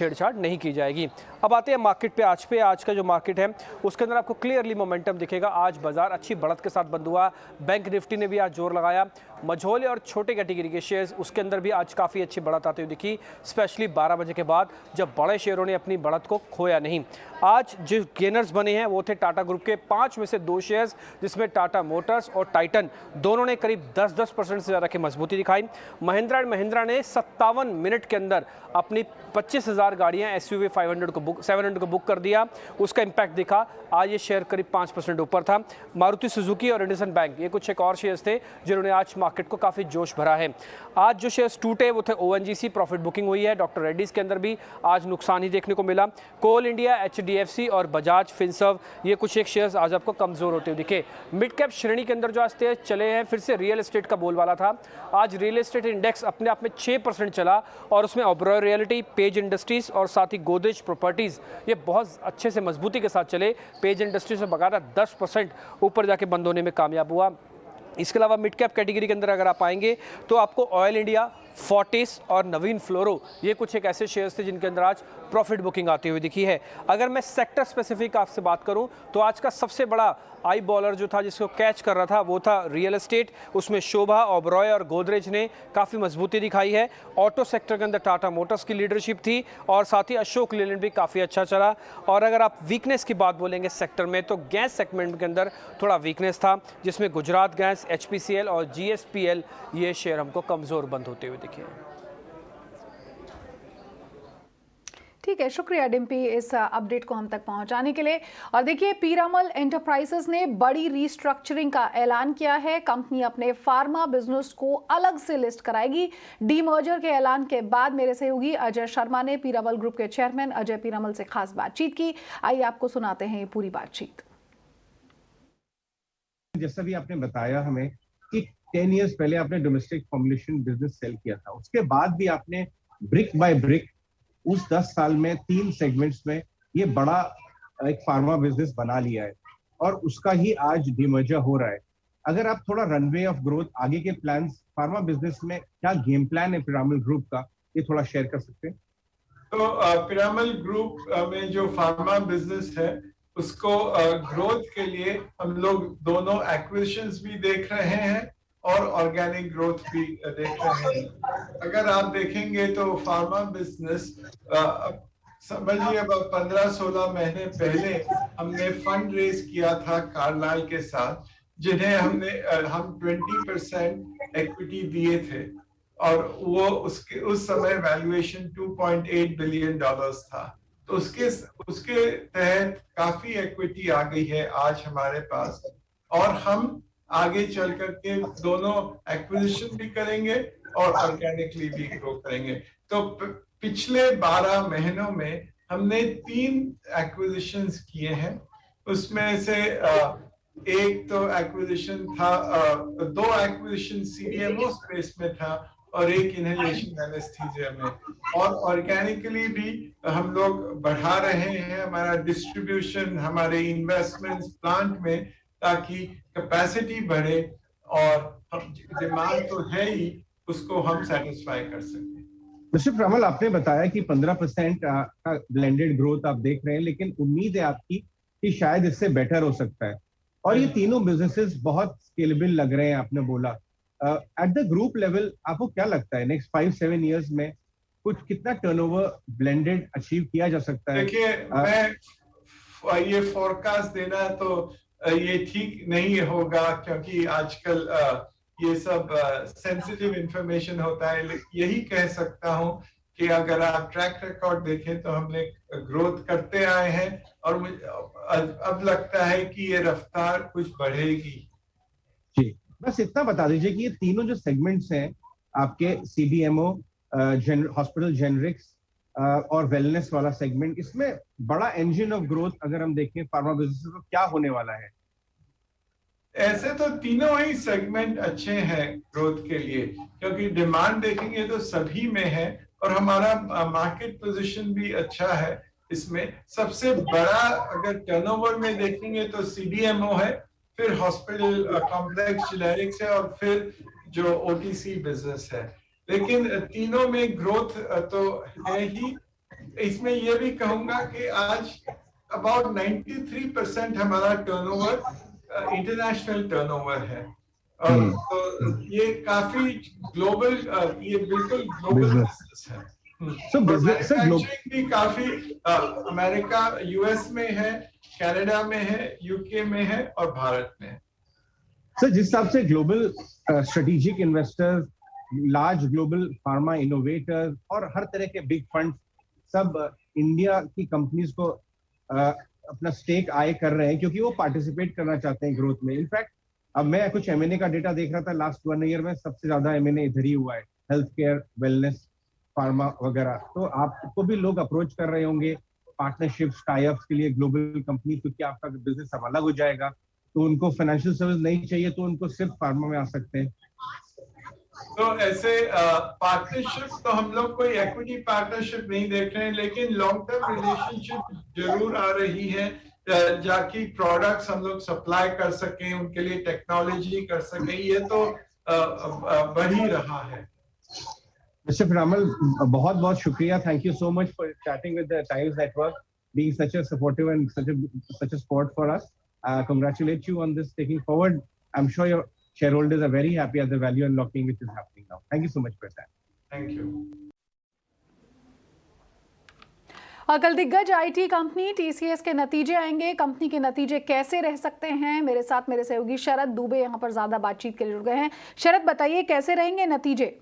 छेड़छाड़ नहीं की जाएगी। अब आते हैं मार्केट पे। आज का जो मार्केट है उसके अंदर आपको क्लियरली मोमेंटम दिखेगा। आज बाजार अच्छी बढ़त के साथ बंद हुआ। बैंक निफ्टी ने भी आज जोर लगाया। मझोले और छोटे कैटेगरी के शेयर्स उसके अंदर भी आज काफ़ी अच्छी बढ़त आती हुई दिखी, स्पेशली 12 बजे के बाद, जब बड़े शेयरों ने अपनी बढ़त को खोया नहीं। आज जो गेनर्स बने हैं वो थे टाटा ग्रुप के 5 में से 2 शेयर्स, जिसमें टाटा मोटर्स और टाइटन दोनों ने करीब 10% से ज़्यादा की मजबूती दिखाई। महिंद्रा एंड महिंद्रा ने 57 मिनट के अंदर अपनी 25,000 गाड़ियां SUV 700 को बुक कर दिया। उसका इंपैक्ट दिखा। आज ये शेयर करीब 5% ऊपर था। मारुति सुजुकी और इंडसइंड बैंक, ये कुछ एक और शेयर्स थे जिन्होंने आज मार्केट को काफ़ी जोश भरा है। आज जो शेयर्स टूटे वो थे ONGC, प्रॉफिट बुकिंग हुई है। डॉक्टर रेड्डीज के अंदर भी आज नुकसान ही देखने को मिला। कोल इंडिया, HDFC और बजाज फिनसर्व, ये कुछ एक शेयर्स आज आपको कमज़ोर होते हुए दिखे। मिड कैप श्रेणी के अंदर जो आज तेज चले हैं, फिर से रियल एस्टेट का बोलबाला था। आज रियल एस्टेट इंडेक्स अपने आप में 6% चला और उसमें ओबरॉय रियलिटी, पेज इंडस्ट्रीज और साथ ही गोदरेज प्रॉपर्टीज़, ये बहुत अच्छे से मजबूती के साथ चले। पेज इंडस्ट्रीज में बकायदा 10% ऊपर जाके बंद होने में कामयाब हुआ। इसके अलावा मिड कैप कैटेगरी के अंदर अगर आप आएंगे तो आपको ऑयल इंडिया, फोर्टिस और नवीन फ्लोरो, ये कुछ एक ऐसे शेयर्स थे जिनके अंदर आज प्रॉफिट बुकिंग आती हुई दिखी है। अगर मैं सेक्टर स्पेसिफिक आपसे बात करूं तो आज का सबसे बड़ा आई बॉलर जो था, जिसको कैच कर रहा था, वो था रियल एस्टेट। उसमें शोभा, ओबरॉय और गोदरेज ने काफ़ी मजबूती दिखाई है। ऑटो सेक्टर के अंदर टाटा मोटर्स की लीडरशिप थी और साथ ही अशोक लेलैंड भी काफ़ी अच्छा चला। और अगर आप वीकनेस की बात बोलेंगे सेक्टर में, तो गैस सेगमेंट के अंदर थोड़ा वीकनेस था, जिसमें गुजरात गैस, HPCL और GSPL, ये शेयर हमको कमज़ोर बंद होते हुए दिखे। ठीक है, शुक्रिया डिम्पी इस अपडेट को हम तक पहुंचाने के लिए। और देखिए, पीरामल एंटरप्राइजेस ने बड़ी रीस्ट्रक्चरिंग का ऐलान किया है। कंपनी अपने फार्मा बिजनेस को अलग से लिस्ट कराएगी। डीमर्जर के ऐलान के बाद मेरे सहयोगी अजय शर्मा ने पीरामल ग्रुप के चेयरमैन अजय पीरामल से खास बातचीत की। आइए आपको सुनाते हैं ये पूरी बातचीत। जैसा भी आपने बताया हमें कि 10 इयर्स पहले आपने डोमेस्टिक फॉर्मुलेशन बिजनेस सेल किया था, उसके बाद भी आपने ब्रिक बाय ब्रिक उस 10 साल में 3 सेगमेंट्स में ये बड़ा एक फार्मा बिजनेस बना लिया है और उसका ही आज डीमर्जर हो रहा है। अगर आप थोड़ा रनवे ऑफ ग्रोथ, आगे के प्लान्स फार्मा बिजनेस में, क्या गेम प्लान है पिरामल ग्रुप का, ये थोड़ा शेयर कर सकते हैं? तो पिरामल ग्रुप में जो फार्मा बिजनेस है उसको ग्रोथ के लिए हम लोग दोनों एक्विजिशंस भी देख रहे हैं और ऑर्गेनिक ग्रोथ भी देख रहे हैं। अगर आप देखेंगे तो फार्मा बिजनेस समझिए अब 15-16 महीने पहले हमने फंड रेज किया था कार्लाइल के साथ, जिन्हें हम 20% इक्विटी दिए थे और वो उस समय वैल्यूएशन $2.8 बिलियन था। तो उसके तहत काफी इक्विटी आ गई है आज हमारे पास और हम आगे चल करके दोनों एक्विजिशन भी करेंगे और ऑर्गेनिकली भी ग्रो करेंगे। तो पिछले 12 महीनों में हमने 3 एक्विजिशंस किए हैं। उसमें से एक तो एक्विजिशन था, 2 एक्विजिशन CDMO स्पेस में था और एक इनहेलेशन एनेस्थीसिया में। और ऑर्गेनिकली भी हम लोग बढ़ा रहे हैं हमारा डिस्ट्रीब्यूशन, हमारे इन्वेस्टमेंट्स प्लांट में, ताकि कैपेसिटी बढ़े और डिमांड तो है ही, उसको हम सेटिस्फाई कर सकें। मिस्टर पीरामल, आपने बताया कि 15% का ब्लेंडेड ग्रोथ आप देख रहे हैं, लेकिन उम्मीद है आपकी कि शायद इससे बेटर हो सकता है और ये तीनों बिजनेसेस बहुत स्केलेबल लग रहे हैं, आपने बोला। एट द ग्रुप लेवल आपको क्या लगता है नेक्स्ट 5-7 इयर्स में कुछ कितना टर्नओवर ब्लेंडेड अचीव किया जा सकता है? देखिए, मैं ये फोरकास्ट देना तो ये ठीक नहीं होगा, क्योंकि आजकल ये सब सेंसिटिव इंफॉर्मेशन होता है। यही कह सकता हूँ कि अगर आप ट्रैक रिकॉर्ड देखें तो हमने ग्रोथ करते आए हैं और अब लगता है कि ये रफ्तार कुछ बढ़ेगी। जी, बस इतना बता दीजिए कि ये तीनों जो सेगमेंट्स हैं आपके, CDMO, हॉस्पिटल जेनरिक्स और वेलनेस वाला सेगमेंट, इसमें बड़ा इंजन ऑफ ग्रोथ अगर हम देखें फार्मा बिजनेस तो क्या होने वाला है? ऐसे तो तीनों ही सेगमेंट अच्छे हैं ग्रोथ के लिए, क्योंकि डिमांड देखेंगे तो सभी में है और हमारा मार्केट पोजीशन भी अच्छा है। इसमें सबसे बड़ा अगर टर्नओवर में देखेंगे तो CDMO है, फिर हॉस्पिटल कॉम्प्लेक्स जेनेरिक्स है और फिर जो OTC बिजनेस है। लेकिन तीनों में ग्रोथ तो है ही। इसमें ये भी कहूंगा कि आज अबाउट 93% हमारा टर्नओवर इंटरनेशनल टर्नओवर है, और तो ये काफी ग्लोबल, ये बिल्कुल ग्लोबल बिजनेस बिजनेस है। सो और बिजनेस सर मैन्युफैक्चरिंग भी काफी अमेरिका, यूएस में है, कनाडा में है, यूके में है और भारत में है। सर जिस हिसाब से global strategic investors, large global pharma innovators और हर तरह के बिग फंड सब इंडिया की कंपनीज को अपना स्टेक आय कर रहे हैं, क्योंकि वो पार्टिसिपेट करना चाहते हैं ग्रोथ में। इनफैक्ट अब मैं कुछ एमएनए का डेटा देख रहा था, लास्ट 1 ईयर में सबसे ज्यादा एमएनए इधर ही हुआ है, हेल्थ केयर, वेलनेस, फार्मा वगैरह। तो आपको भी लोग अप्रोच कर रहे होंगे पार्टनरशिप्स, टाई अप्स के लिए ग्लोबल कंपनी, क्योंकि आपका बिजनेस अब अलग हो जाएगा, तो उनको फाइनेंशियल सर्विस नहीं चाहिए, तो उनको सिर्फ फार्मा में आ सकते हैं। तो ऐसे पार्टनरशिप तो हम लोग कोई इक्विटी पार्टनरशिप नहीं देख रहे हैं, लेकिन लॉन्ग टर्म रिलेशनशिप जरूर आ रही है, जाकि प्रोडक्ट्स हम लोग सप्लाई कर सकें, उनके लिए टेक्नोलॉजी कर सकें, ये तो बढ़ ही रहा है। मिस्टर पिरामल, बहुत बहुत शुक्रिया, thank you so much for chatting with the times network, being such a supportive and such a support for us. Congratulate you on this taking forward. I'm sure your shareholders are very happy at the value unlocking which is happening now. Thank you so much for your time. Thank you. कल दिग्गज IT company TCS के नतीजे आएंगे। Company के नतीजे कैसे रह सकते हैं, मेरे साथ मेरे सहयोगी शरद दुबे यहाँ पर ज्यादा बातचीत के लिए जुड़ गए हैं। शरद, बताइए कैसे रहेंगे नतीजे?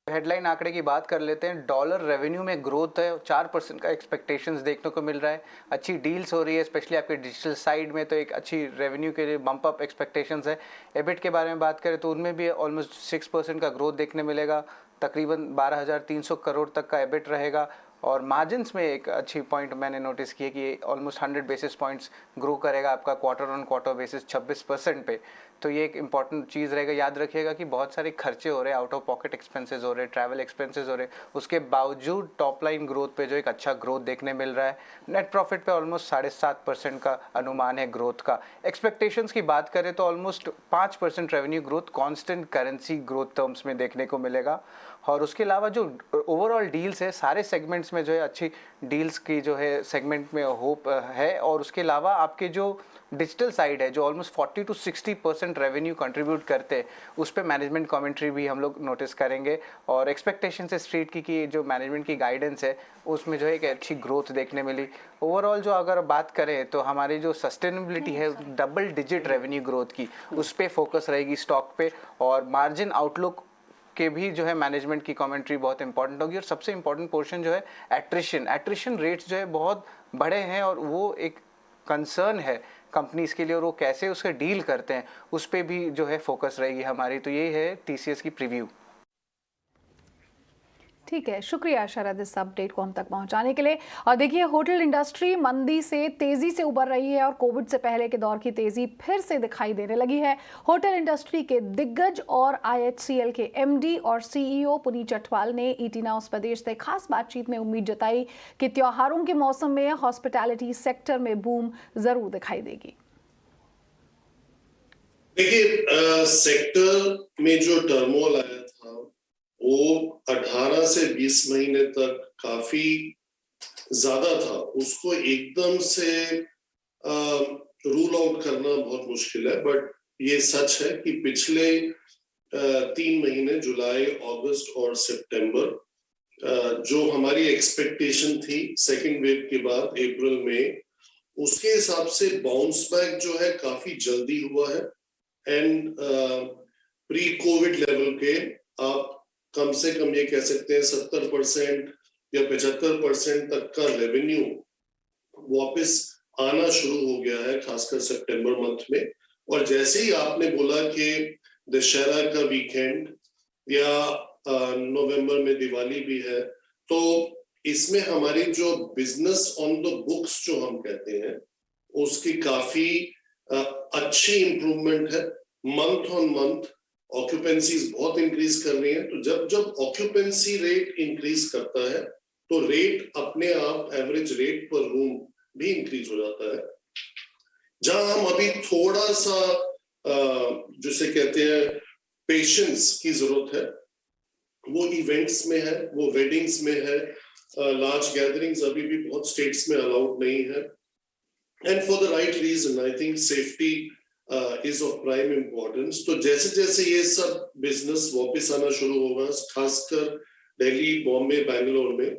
हेडलाइन आंकड़े की बात कर लेते हैं। डॉलर रेवेन्यू में ग्रोथ है, 4% का एक्सपेक्टेशंस देखने को मिल रहा है। अच्छी डील्स हो रही है, स्पेशली आपके डिजिटल साइड में, तो एक अच्छी रेवेन्यू के लिए बम्प अप एक्सपेक्टेशंस है। एबिट के बारे में बात करें तो उनमें भी ऑलमोस्ट 6% का ग्रोथ देखने मिलेगा, तकरीबन 12,300 करोड़ तक का एबिट रहेगा। और मार्जिन्स में एक अच्छी पॉइंट मैंने नोटिस की है कि ऑलमोस्ट 100 बेसिस पॉइंट्स ग्रो करेगा आपका क्वार्टर ऑन क्वार्टर बेसिस 26% पे। तो ये एक इंपॉर्टेंट चीज़ रहेगा। याद रखिएगा कि बहुत सारे खर्चे हो रहे हैं, आउट ऑफ पॉकेट एक्सपेंसेस हो रहे हैं, ट्रैवल एक्सपेंसेस हो रहे हैं, उसके बावजूद टॉप लाइन ग्रोथ पे जो एक अच्छा ग्रोथ देखने मिल रहा है। नेट प्रॉफिट पे ऑलमोस्ट 7.5% का अनुमान है ग्रोथ का। एक्सपेक्टेशंस की बात करें तो almost 5% revenue growth constant currency growth terms में देखने को मिलेगा। और उसके अलावा जो ओवरऑल डील्स है, सारे सेगमेंट्स में जो है अच्छी डील्स की जो है सेगमेंट में होप है। और उसके अलावा आपके जो डिजिटल साइड है, जो ऑलमोस्ट 40 to 60% रेवेन्यू कंट्रीब्यूट करते हैं, उस पर मैनेजमेंट कमेंट्री भी हम लोग नोटिस करेंगे। और एक्सपेक्टेशन से स्ट्रीट की जो मैनेजमेंट की गाइडेंस है, उसमें जो है एक अच्छी ग्रोथ देखने मिली। ओवरऑल जो अगर बात करें तो हमारी जो सस्टेनेबिलिटी है डबल डिजिट रेवेन्यू ग्रोथ की, उस पर फोकस रहेगी स्टॉक पे। और मार्जिन आउटलुक के भी जो है मैनेजमेंट की कमेंट्री बहुत इंपॉर्टेंट होगी। और सबसे इंपॉर्टेंट पोर्शन जो है एट्रिशन रेट्स जो है बहुत बड़े हैं, और वो एक कंसर्न है कंपनीज के लिए, और वो कैसे उसके डील करते हैं उस पर भी जो है फोकस रहेगी हमारी। तो ये है टीसीएस की प्रीव्यू। ठीक है, शुक्रिया शरद इस अपडेट को हम तक पहुंचाने के लिए। और देखिए, होटल इंडस्ट्री मंदी से तेजी से उबर रही है और कोविड से पहले के दौर की तेजी फिर से दिखाई देने लगी है। होटल इंडस्ट्री के दिग्गज और आईएचसीएल के एमडी और सीईओ पुनीत चटवाल ने ईटी नाउ प्रदेश से खास बातचीत में उम्मीद जताई कि त्योहारों के मौसम में हॉस्पिटैलिटी सेक्टर में बूम जरूर दिखाई देगी। देखिए, सेक्टर में जो टर्मोल आया था वो 18 से 20 महीने तक काफी ज्यादा था। उसको एकदम से रूल आउट करना बहुत मुश्किल है, बट ये सच है कि पिछले 3 महीने जुलाई, अगस्त और सितंबर, जो हमारी एक्सपेक्टेशन थी सेकेंड वेव के बाद अप्रैल में, उसके हिसाब से बाउंस बैक जो है काफी जल्दी हुआ है। एंड प्री कोविड लेवल के आप कम से कम ये कह सकते हैं 70% या 75% तक का रेवेन्यू वापस आना शुरू हो गया है, खासकर सितंबर मंथ में। और जैसे ही आपने बोला कि दशहरा का वीकेंड या नवंबर में दिवाली भी है, तो इसमें हमारी जो बिजनेस ऑन द बुक्स जो हम कहते हैं, उसकी काफी अच्छी इंप्रूवमेंट है। मंथ ऑन मंथ ऑक्यूपेंसीज बहुत इंक्रीज कर रही है। तो जब ऑक्यूपेंसी रेट इंक्रीज करता है तो रेट अपने आप, एवरेज रेट पर रूम भी इंक्रीज हो जाता है। जहां हम अभी थोड़ा सा जिसे कहते हैं पेशेंस की जरूरत है, वो इवेंट्स में है, वो वेडिंग्स में है, लार्ज गैदरिंग्स अभी भी बहुत स्टेट्स में अलाउड नहीं है, and for the right reason. I think safety is of prime importance. तो जैसे जैसे ये सब बिजनेस वापस आना शुरू होगा, खासकर दिल्ली, बॉम्बे, बैंगलोर में,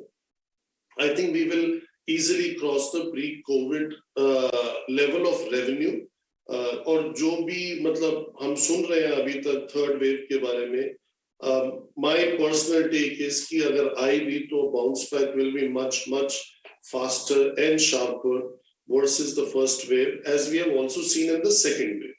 I think we will easily cross the pre-COVID level of revenue। और जो भी मतलब हम सुन रहे हैं अभी तक थर्ड वेव के बारे में, my personal take is कि अगर आई भी तो bounce back will be much faster and sharper versus the first wave, as we have also seen in the second wave।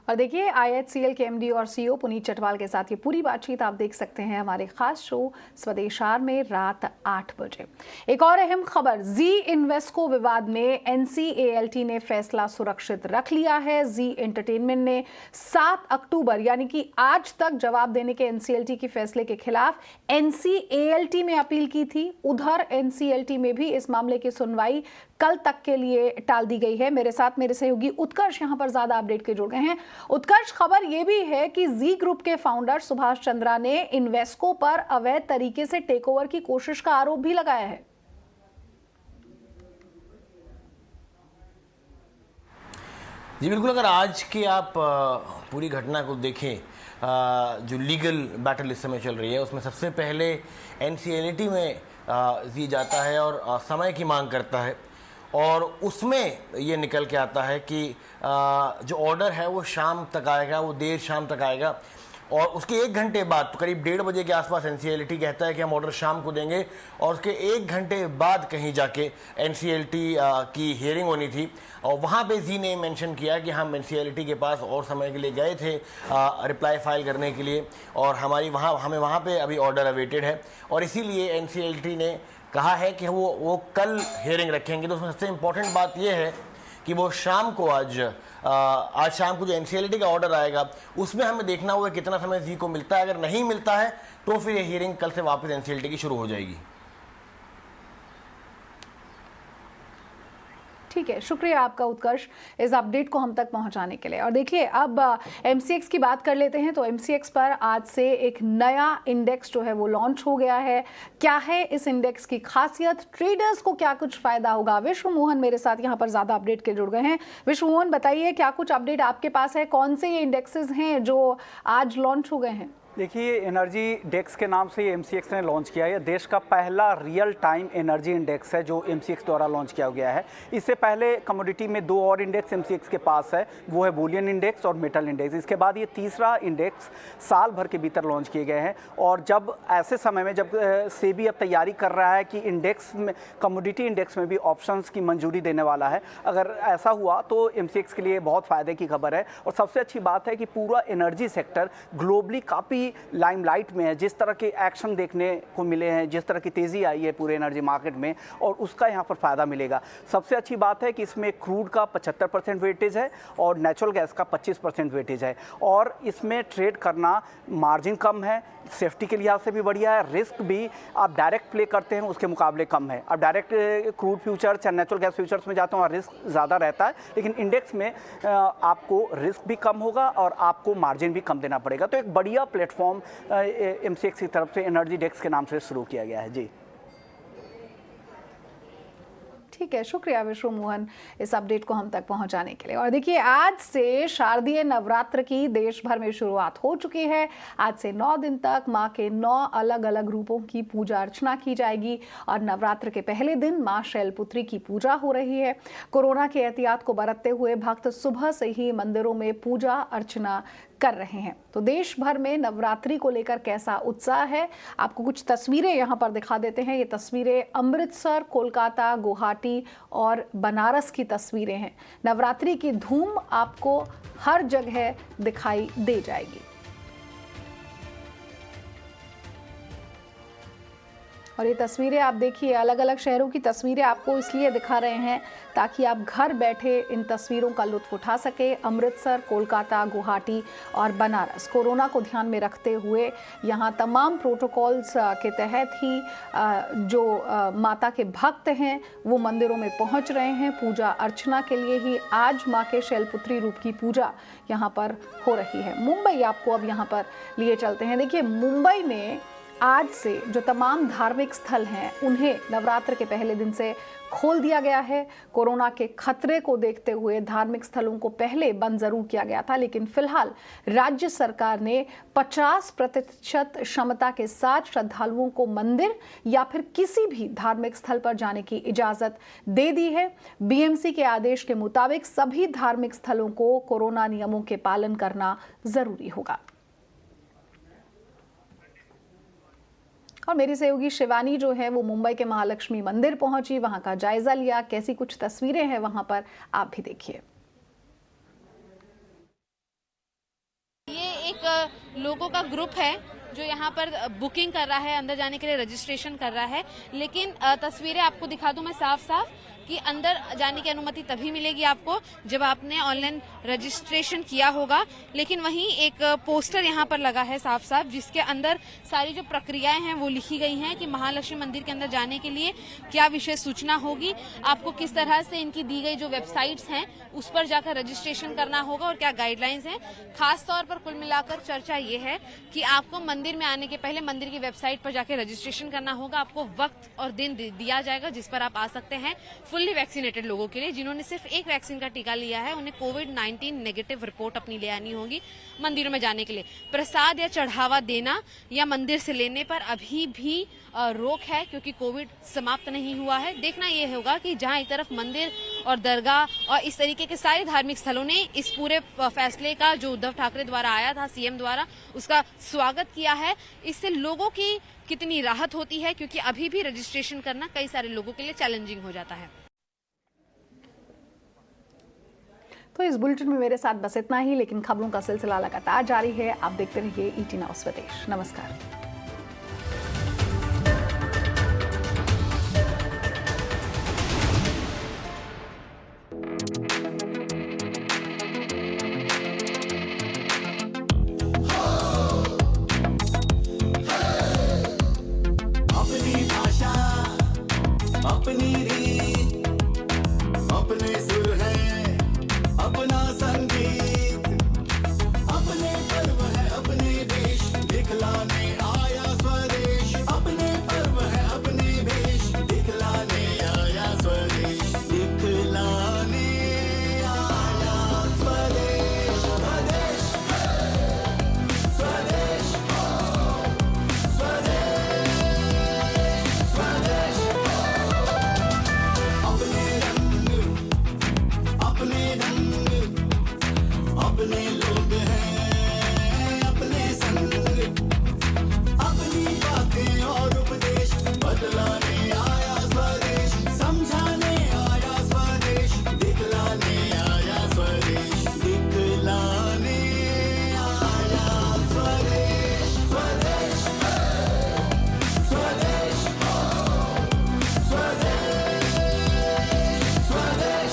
और देखिए IHCL के MD और CEO पुनीत चटवाल के साथ ये पूरी बातचीत आप देख सकते हैं हमारे खास शो स्वदेशार में रात 8 बजे। एक और अहम खबर, जी इन्वेस्को विवाद में NCLT ने फैसला सुरक्षित रख लिया है। जी एंटरटेनमेंट ने 7 अक्टूबर यानी कि आज तक जवाब देने के NCLT के फैसले के खिलाफ NCLT में अपील की थी। उधर NCLT में भी इस मामले की सुनवाई कल तक के लिए टाल दी गई है। मेरे साथ मेरे सहयोगी उत्कर्ष यहां पर ज्यादा अपडेट के जुड़ गए हैं। उत्कर्ष, खबर यह भी है कि जी ग्रुप के फाउंडर सुभाष चंद्रा ने इन्वेस्को पर अवैध तरीके से टेकओवर की कोशिश का आरोप भी लगाया है। जी बिल्कुल, अगर आज की आप पूरी घटना को देखें, जो लीगल बैटल इस समय चल रही है, उसमें सबसे पहले NCLT में जी जाता है और समय की मांग करता है, और उसमें ये निकल के आता है कि जो ऑर्डर है वो शाम तक आएगा, वो देर शाम तक आएगा, और उसके 1 घंटे बाद, तो करीब 1:30 बजे के आसपास NCLT कहता है कि हम ऑर्डर शाम को देंगे, और उसके 1 घंटे बाद कहीं जाके NCLT की हियरिंग होनी थी, और वहाँ पे जी ने मेंशन किया कि हम NCLT के पास और समय के लिए गए थे रिप्लाई फाइल करने के लिए, और हमें वहाँ पे अभी ऑर्डर अवेटेड है, और इसीलिए NCLT ने कहा है कि वो कल हियरिंग रखेंगे। तो उसमें सबसे इम्पोर्टेंट बात यह है कि वो शाम को आज शाम को जो NCLT का ऑर्डर आएगा उसमें हमें देखना होगा कितना समय जी को मिलता है। अगर नहीं मिलता है तो फिर ये हियरिंग कल से वापस NCLT की शुरू हो जाएगी। ठीक है, शुक्रिया आपका उत्कर्ष इस अपडेट को हम तक पहुंचाने के लिए। और देखिए अब MCX की बात कर लेते हैं। तो MCX पर आज से एक नया इंडेक्स जो है वो लॉन्च हो गया है। क्या है इस इंडेक्स की खासियत, ट्रेडर्स को क्या कुछ फायदा होगा? विश्व मोहन मेरे साथ यहाँ पर ज्यादा अपडेट के जुड़ गए हैं। विश्व मोहन, बताइए क्या कुछ अपडेट आपके पास है, कौन से ये इंडेक्सेस हैं जो आज लॉन्च हो गए हैं? देखिए, एनर्जी डेक्स के नाम से ये MCX ने लॉन्च किया है। देश का पहला रियल टाइम एनर्जी इंडेक्स है जो MCX द्वारा लॉन्च किया गया है। इससे पहले कमोडिटी में 2 और इंडेक्स MCX के पास है, वो है बुलियन इंडेक्स और मेटल इंडेक्स। इसके बाद ये तीसरा इंडेक्स साल भर के भीतर लॉन्च किए गए हैं। और जब ऐसे समय में जब सेबी अब तैयारी कर रहा है कि इंडेक्स में, कमोडिटी इंडेक्स में भी ऑप्शंस की मंजूरी देने वाला है, अगर ऐसा हुआ तो MCX के लिए बहुत फ़ायदे की खबर है। और सबसे अच्छी बात है कि पूरा एनर्जी सेक्टर ग्लोबली काफ़ी लाइमलाइट में है। जिस तरह के एक्शन देखने को मिले हैं, जिस तरह की तेज़ी आई है पूरे एनर्जी मार्केट में, और उसका यहाँ पर फ़ायदा मिलेगा। सबसे अच्छी बात है कि इसमें क्रूड का 75% वेटेज है और नेचुरल गैस का 25% वेटेज है, और इसमें ट्रेड करना मार्जिन कम है, सेफ्टी के लिहाज से भी बढ़िया है, रिस्क भी आप डायरेक्ट प्ले करते हैं उसके मुकाबले कम है। अब डायरेक्ट क्रूड फ्यूचर्स या नेचुरल गैस फ्यूचर्स में जाते हैं और रिस्क ज़्यादा रहता है, लेकिन इंडेक्स में आपको रिस्क भी कम होगा और आपको मार्जिन भी कम देना पड़ेगा। तो एक बढ़िया प्लेटफॉर्म MCX की तरफ से एनर्जी डेक्स के नाम से शुरू किया गया है। जी ठीक है, शुक्रिया विश्व मोहन इस अपडेट को हम तक पहुंचाने के लिए। और देखिए, आज से शारदीय नवरात्र की देश भर में शुरुआत हो चुकी है। आज से 9 दिन तक मां के 9 अलग अलग रूपों की पूजा अर्चना की जाएगी, और नवरात्र के पहले दिन मां शैलपुत्री की पूजा हो रही है। कोरोना के एहतियात को बरतते हुए भक्त सुबह से ही मंदिरों में पूजा अर्चना कर रहे हैं। तो देश भर में नवरात्रि को लेकर कैसा उत्साह है, आपको कुछ तस्वीरें यहाँ पर दिखा देते हैं। ये तस्वीरें अमृतसर, कोलकाता, गुवाहाटी और बनारस की तस्वीरें हैं। नवरात्रि की धूम आपको हर जगह दिखाई दे जाएगी। और ये तस्वीरें आप देखिए, अलग अलग शहरों की तस्वीरें आपको इसलिए दिखा रहे हैं ताकि आप घर बैठे इन तस्वीरों का लुत्फ उठा सके। अमृतसर, कोलकाता, गुवाहाटी और बनारस कोरोना को ध्यान में रखते हुए यहाँ तमाम प्रोटोकॉल्स के तहत ही जो माता के भक्त हैं वो मंदिरों में पहुँच रहे हैं। पूजा अर्चना के लिए ही आज माँ के शैलपुत्री रूप की पूजा यहाँ पर हो रही है। मुंबई आपको अब यहाँ पर लिए चलते हैं। देखिए, मुंबई में आज से जो तमाम धार्मिक स्थल हैं उन्हें नवरात्र के पहले दिन से खोल दिया गया है। कोरोना के खतरे को देखते हुए धार्मिक स्थलों को पहले बंद जरूर किया गया था, लेकिन फिलहाल राज्य सरकार ने 50% क्षमता के साथ श्रद्धालुओं को मंदिर या फिर किसी भी धार्मिक स्थल पर जाने की इजाजत दे दी है। बीएमसी के आदेश के मुताबिक सभी धार्मिक स्थलों को कोरोना नियमों के पालन करना जरूरी होगा। और मेरी सहयोगी शिवानी जो है वो मुंबई के महालक्ष्मी मंदिर पहुंची, वहां का जायजा लिया। कैसी कुछ तस्वीरें हैं वहां पर, आप भी देखिए। ये एक लोगों का ग्रुप है जो यहाँ पर बुकिंग कर रहा है, अंदर जाने के लिए रजिस्ट्रेशन कर रहा है। लेकिन तस्वीरें आपको दिखा दूं मैं साफ साफ कि अंदर जाने की अनुमति तभी मिलेगी आपको जब आपने ऑनलाइन रजिस्ट्रेशन किया होगा। लेकिन वहीं एक पोस्टर यहाँ पर लगा है साफ साफ, जिसके अंदर सारी जो प्रक्रियाएं हैं वो लिखी गई हैं कि महालक्ष्मी मंदिर के अंदर जाने के लिए क्या विशेष सूचना होगी, आपको किस तरह से इनकी दी गई जो वेबसाइट्स हैं उस पर जाकर रजिस्ट्रेशन करना होगा और क्या गाइडलाइंस हैं। खास तौर पर कुल मिलाकर चर्चा ये है कि आपको मंदिर में आने के पहले मंदिर की वेबसाइट पर जाकर रजिस्ट्रेशन करना होगा। आपको वक्त और दिन दिया जाएगा जिस पर आप आ सकते हैं। फुल्ली वैक्सीनेटेड लोगों के लिए, जिन्होंने सिर्फ एक वैक्सीन का टीका लिया है, उन्हें कोविड-19 नेगेटिव रिपोर्ट अपनी ले आनी होगी मंदिरों में जाने के लिए। प्रसाद या चढ़ावा देना या मंदिर से लेने पर अभी भी रोक है क्योंकि कोविड समाप्त नहीं हुआ है। देखना यह होगा कि जहां एक तरफ मंदिर और दरगाह और इस तरीके के सारे धार्मिक स्थलों ने इस पूरे फैसले का जो उद्धव ठाकरे द्वारा आया था, सीएम द्वारा, उसका स्वागत किया है। इससे लोगों की कितनी राहत होती है, क्योंकि अभी भी रजिस्ट्रेशन करना कई सारे लोगों के लिए चैलेंजिंग हो जाता है। तो इस बुलेटिन में मेरे साथ बस इतना ही, लेकिन खबरों का सिलसिला लगातार जारी है। आप देखते रहिए ईटी नाउ स्वदेश। नमस्कार। अपनी भाषा, अपनी रीत, अपने सुर है, अपना संगीत, अपने पर्व है, अपने देश दिखलाने आया स्वदेश। अपने पर्व है, अपने देश दिखलाने आया स्वदेश, दिखलाने आया स्वदेश। स्वदेश, स्वदेश, स्वदेश, स्वदेश। अपने रंग, अपने रंग, अपने लोग हैं, अपने संग, अपनी बातें और उपदेश बदलाने आया स्वदेश, समझाने आया स्वदेश, दिखलाने आया स्वदेश, दिखलाने आया स्वदेश। स्वदेश, स्वदेश, स्वदेश, स्वदेश।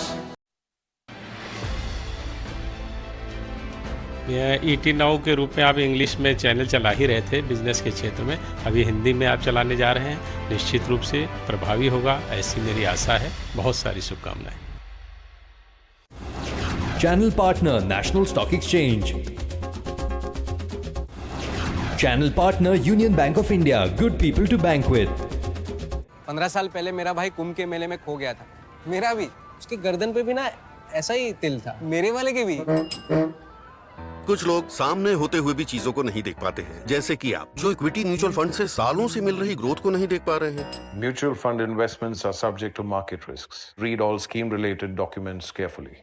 ईटी नाउ के रूप में आप इंग्लिश में चैनल चला ही रहे थे बिजनेस के क्षेत्र में, अभी हिंदी में आप चलाने जा रहे हैं। निश्चित रूप से प्रभावी होगा, ऐसी मेरी आशा है। बहुत सारी शुभकामनाएं। Channel partner National Stock Exchange. Channel partner Union Bank of India. Good people to bank with. 15 साल पहले मेरा भाई कुंभ के मेले में खो गया था। मेरा भी, उसके गर्दन पे भी ना ऐसा ही तिल था, मेरे वाले के भी। कुछ लोग सामने होते हुए भी चीजों को नहीं देख पाते हैं, जैसे कि आप जो इक्विटी म्यूचुअल फंड से सालों से मिल रही ग्रोथ को नहीं देख पा रहे हैं। Mutual fund investments are subject to market risks. Read all scheme related documents carefully.